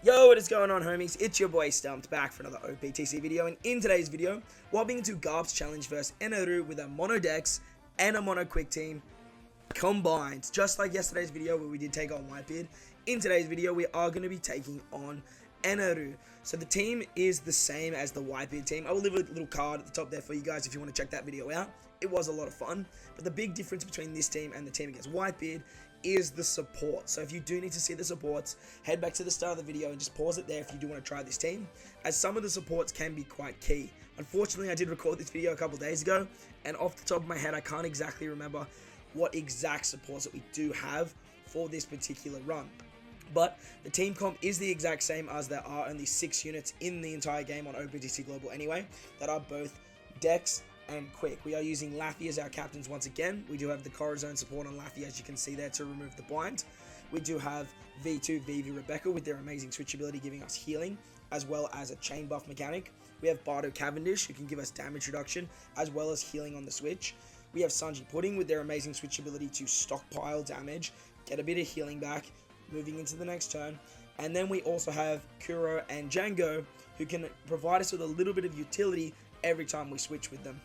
Yo, what is going on, homies? It's your boy Stumped back for another Optc video, and in today's video, we're hopping into Garps challenge versus Eneru with a mono DEX and a mono quick team combined. Just like yesterday's video where we did take on Whitebeard, in today's video we are going to be taking on Eneru. So the team is the same as the Whitebeard team. I will leave a little card at the top there for you guys if you want to check that video out. It was a lot of fun, but the big difference between this team and the team against Whitebeard is the support. So if you do need to see the supports, head back to the start of the video and just pause it there if you do want to try this team, as some of the supports can be quite key. Unfortunately, I did record this video a couple days ago, and off the top of my head, I can't exactly remember what exact supports that we do have for this particular run. But the team comp is the exact same, as there are only 6 units in the entire game on Optc Global anyway, that are both DEX and quick. We are using Luffy as our captains once again. We do have the Corazon support on Luffy, as you can see there, to remove the blind. We do have V2 Vivi Rebecca with their amazing switch ability giving us healing, as well as a chain buff mechanic. We have Bardo Cavendish, who can give us damage reduction, as well as healing on the switch. We have Sanji Pudding with their amazing switch ability to stockpile damage, get a bit of healing back, moving into the next turn. And then we also have Kuro and Django, who can provide us with a little bit of utility every time we switch with them.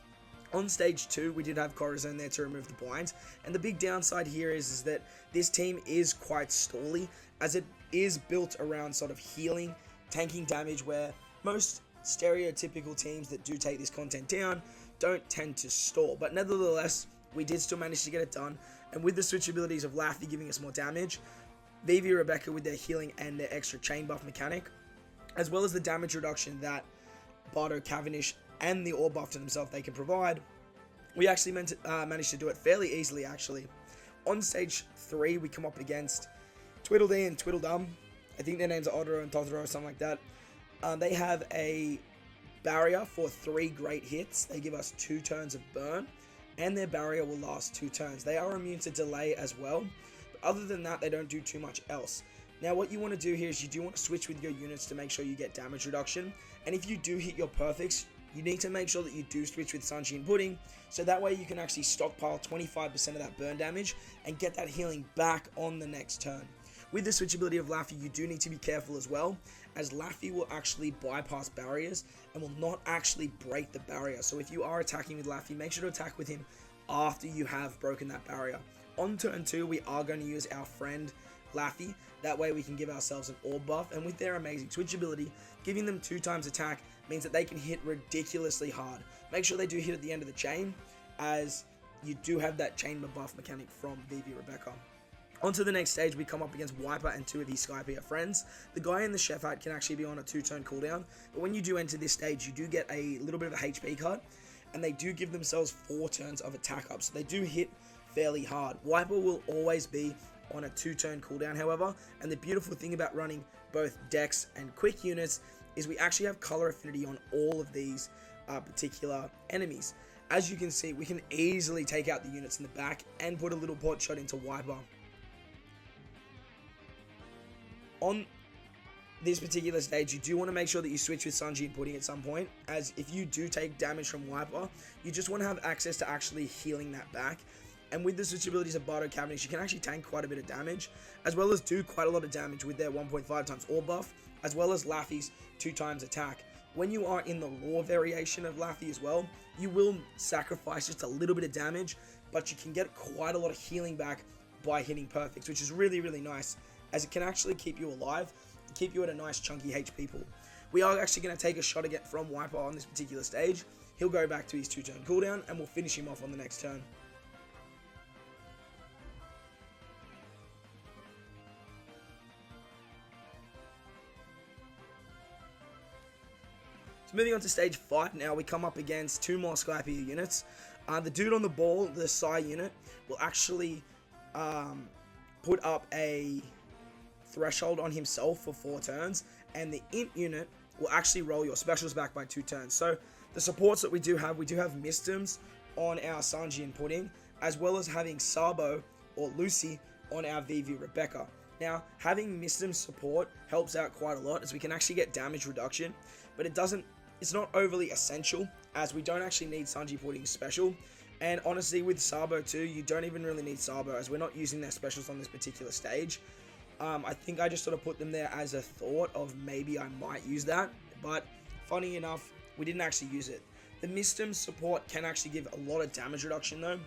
On stage 2, we did have Corazon there to remove the blinds, and the big downside here is that this team is quite stally, as it is built around sort of healing, tanking damage, where most stereotypical teams that do take this content down don't tend to stall. But nevertheless, we did still manage to get it done, and with the switch abilities of Luffy giving us more damage, Vivi Rebecca with their healing and their extra chain buff mechanic, as well as the damage reduction that Bardo Cavendish and the orb buff to themselves they can provide, we actually managed to do it fairly easily, actually. On stage 3, we come up against Tweedledee and Tweedledum. I think their names are Otero and Totoro or something like that. They have a barrier for 3 great hits. They give us 2 turns of burn, and their barrier will last 2 turns. They are immune to delay as well, but other than that, they don't do too much else. Now, what you want to do here is you do want to switch with your units to make sure you get damage reduction, and if you do hit your perfects, you need to make sure that you do switch with Sanji and Pudding, so that way you can actually stockpile 25% of that burn damage and get that healing back on the next turn. With the switchability of Luffy, you do need to be careful as well, as Luffy will actually bypass barriers and will not actually break the barrier. So if you are attacking with Luffy, make sure to attack with him after you have broken that barrier. On turn 2, we are going to use our friend Luffy. That way we can give ourselves an orb buff, and with their amazing switch ability, giving them 2 times attack means that they can hit ridiculously hard. Make sure they do hit at the end of the chain, as you do have that chain buff mechanic from Vivi Rebecca. On to the next stage, we come up against Wiper and 2 of his Skypiea friends. The guy in the chef hat can actually be on a 2-turn cooldown, but when you do enter this stage, you do get a little bit of a HP cut, and they do give themselves 4 turns of attack up, so they do hit fairly hard. Wiper will always be on a 2-turn cooldown, however, and the beautiful thing about running both DEX and quick units is we actually have color affinity on all of these particular enemies. As you can see, we can easily take out the units in the back and put a little pot shot into Wiper. On this particular stage, you do want to make sure that you switch with Sanji and Pudding at some point, as if you do take damage from Wiper, you just want to have access to actually healing that back. And with the switch abilities of Bardo Cavendish, you can actually tank quite a bit of damage, as well as do quite a lot of damage with their 1.5 times orb buff, as well as Luffy's 2 times attack. When you are in the raw variation of Luffy as well, you will sacrifice just a little bit of damage, but you can get quite a lot of healing back by hitting perfects, which is really, really nice, as it can actually keep you alive, and keep you at a nice chunky HP pool. We are actually going to take a shot again from Wiper on this particular stage. He'll go back to his 2-turn cooldown, and we'll finish him off on the next turn. Moving on to stage 5 now, we come up against 2 more Skypiea units. The dude on the ball, the Psy unit, will actually put up a threshold on himself for 4 turns, and the Imp unit will actually roll your specials back by 2 turns. So the supports that we do have Mistims on our Sanji and Pudding, as well as having Sabo or Lucy on our Vivi Rebecca. Now, having Mistim support helps out quite a lot, as we can actually get damage reduction, but it's not overly essential, as we don't actually need Sanji Pudding's special, and honestly with Sabo too, you don't even really need Sabo, as we're not using their specials on this particular stage. I think I just sort of put them there as a thought of maybe I might use that, but funny enough, we didn't actually use it. The Mistim support can actually give a lot of damage reduction though,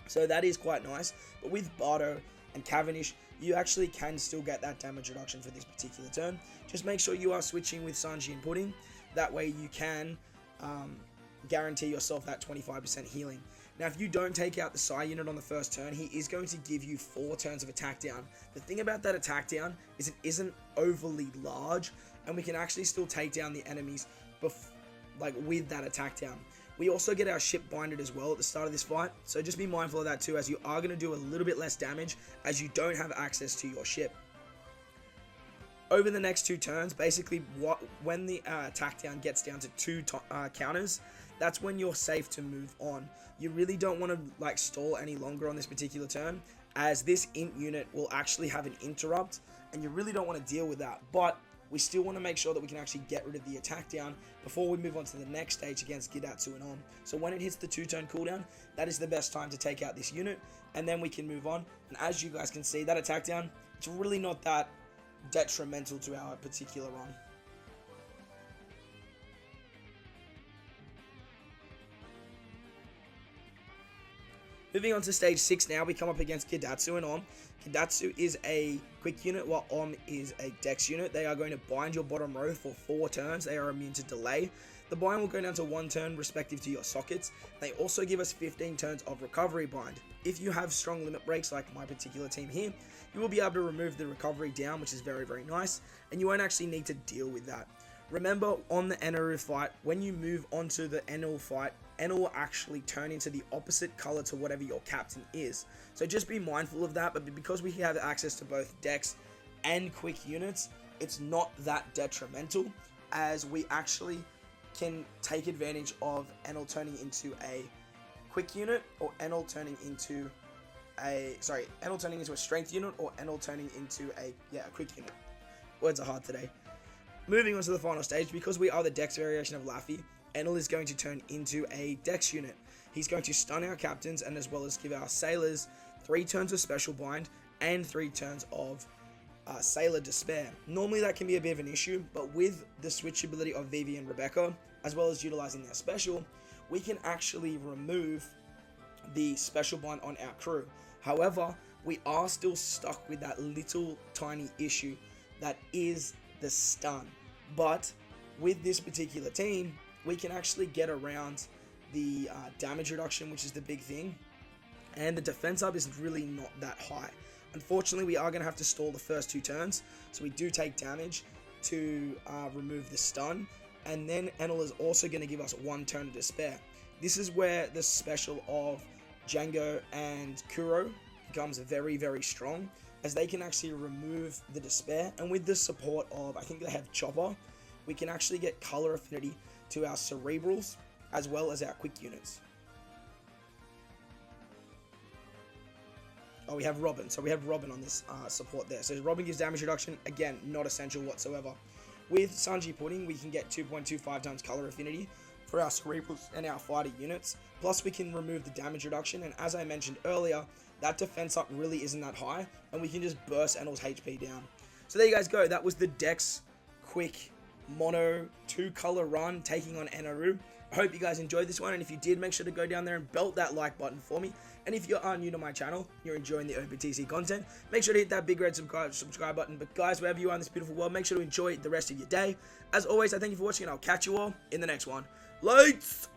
so that is quite nice. But with Bardo and Cavendish, you actually can still get that damage reduction for this particular turn. Just make sure you are switching with Sanji and Pudding. That way you can guarantee yourself that 25% healing. Now, if you don't take out the Psy unit on the first turn, he is going to give you 4 turns of attack down. The thing about that attack down is it isn't overly large, and we can actually still take down the enemies with that attack down. We also get our ship binded as well at the start of this fight, so just be mindful of that too, as you are going to do a little bit less damage as you don't have access to your ship. Over the next 2 turns, basically when the attack down gets down to 2 counters, that's when you're safe to move on. You really don't want to stall any longer on this particular turn, as this int unit will actually have an interrupt, and you really don't want to deal with that. But we still want to make sure that we can actually get rid of the attack down before we move on to the next stage against Gidatsu and On. So when it hits the 2-turn cooldown, that is the best time to take out this unit, and then we can move on. And as you guys can see, that attack down, it's really not that detrimental to our particular run. Moving on to stage 6 now, we come up against Gidatsu and Om. Gidatsu is a quick unit, while Om is a dex unit. They are going to bind your bottom row for 4 turns. They are immune to delay. The bind will go down to 1 turn respective to your sockets. They also give us 15 turns of recovery bind. If you have strong limit breaks like my particular team here, you will be able to remove the recovery down, which is very, very nice, and you won't actually need to deal with that. Remember, on the Eneru fight, when you move onto the Enel fight, Enel will actually turn into the opposite color to whatever your captain is. So just be mindful of that, but because we have access to both dex and quick units, it's not that detrimental, as we actually can take advantage of Enel turning into a quick unit, or Enel turning into a strength unit, or Enel turning into a quick unit. Words are hard today. Moving on to the final stage, because we are the dex variation of Luffy, Enel is going to turn into a dex unit. He's going to stun our captains, and as well as give our sailors 3 turns of special bind and 3 turns of sailor despair. Normally that can be a bit of an issue, but with the switchability of Vivi and Rebecca, as well as utilizing their special, we can actually remove the special bind on our crew. However, we are still stuck with that little tiny issue that is the stun. But with this particular team, we can actually get around the damage reduction, which is the big thing, and the defense up is really not that high. Unfortunately, we are going to have to stall the first 2 turns, so we do take damage to remove the stun, and then Enel is also going to give us 1 turn of despair. This is where the special of Django and Kuro becomes very, very strong, as they can actually remove the despair, and with the support of, I think they have Chopper, we can actually get color affinity to our cerebrals as well as our quick units. Oh, we have Robin. So we have Robin on this support there. So Robin gives damage reduction. Again, not essential whatsoever. With Sanji Pudding, we can get 2.25 times color affinity for our cerebrals and our fighter units. Plus, we can remove the damage reduction. And as I mentioned earlier, that defense up really isn't that high, and we can just burst Enel's HP down. So there you guys go. That was the Dex quick mono 2-color run taking on Eneru. I hope you guys enjoyed this one, and if you did, make sure to go down there and belt that like button for me. And if you are new to my channel, you're enjoying the OPTC content, make sure to hit that big red subscribe button. But guys, wherever you are in this beautiful world, make sure to enjoy the rest of your day. As always, I thank you for watching, and I'll catch you all in the next one. Lights!